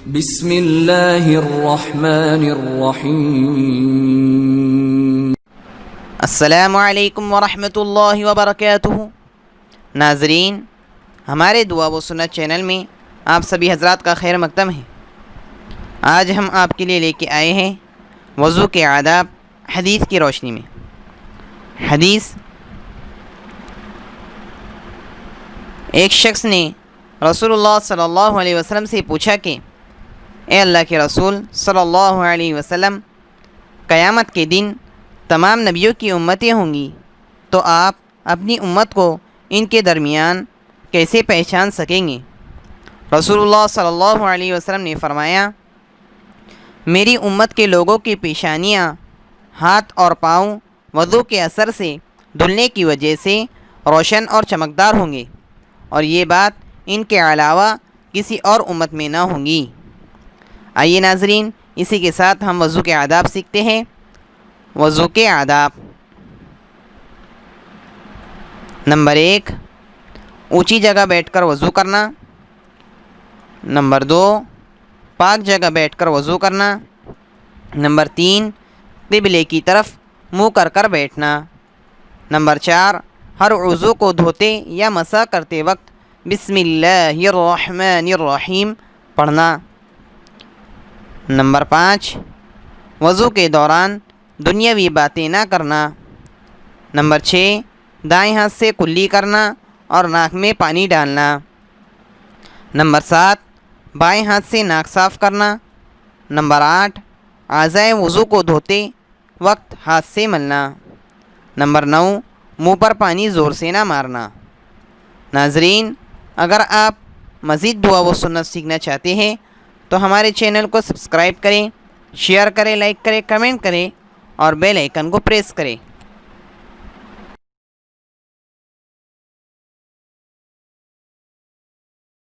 بسم اللہ الرحمن الرحیم۔ السلام علیکم ورحمۃ اللہ وبرکاتہ۔ ناظرین، ہمارے دعا و سنت چینل میں آپ سبھی حضرات کا خیر مقدم ہے۔ آج ہم آپ کے لیے لے کے آئے ہیں وضو کے آداب حدیث کی روشنی میں۔ حدیث: ایک شخص نے رسول اللہ صلی اللہ علیہ وسلم سے پوچھا کہ اے اللہ کے رسول صلی اللہ علیہ وسلم، قیامت کے دن تمام نبیوں کی امتیں ہوں گی، تو آپ اپنی امت کو ان کے درمیان کیسے پہچان سکیں گے؟ رسول اللہ صلی اللہ علیہ وسلم نے فرمایا، میری امت کے لوگوں کی پیشانیاں، ہاتھ اور پاؤں وضو کے اثر سے دھلنے کی وجہ سے روشن اور چمکدار ہوں گے، اور یہ بات ان کے علاوہ کسی اور امت میں نہ ہوں گی۔ آئیے ناظرین، اسی کے ساتھ ہم وضو کے آداب سیکھتے ہیں۔ وضو کے آداب: نمبر 1، اونچی جگہ بیٹھ کر وضو کرنا۔ نمبر 2، پاک جگہ بیٹھ کر وضو کرنا۔ نمبر 3، قبلے کی طرف منہ کر کر بیٹھنا۔ نمبر 4، ہر عضو کو دھوتے یا مسح کرتے وقت بسم اللہ الرحمن الرحیم پڑھنا۔ نمبر 5، وضو کے دوران دنیاوی باتیں نہ کرنا۔ نمبر 6، دائیں ہاتھ سے کلی کرنا اور ناک میں پانی ڈالنا۔ نمبر 7، بائیں ہاتھ سے ناک صاف کرنا۔ نمبر 8، اعضائے وضو کو دھوتے وقت ہاتھ سے ملنا۔ نمبر 9، منہ پر پانی زور سے نہ مارنا۔ ناظرین، اگر آپ مزید دعا و سنت سیکھنا چاہتے ہیں تو ہمارے چینل کو سبسکرائب کریں، شیئر کریں، لائک کریں، کمنٹ کریں اور بیل آئیکن کو پریس کریں۔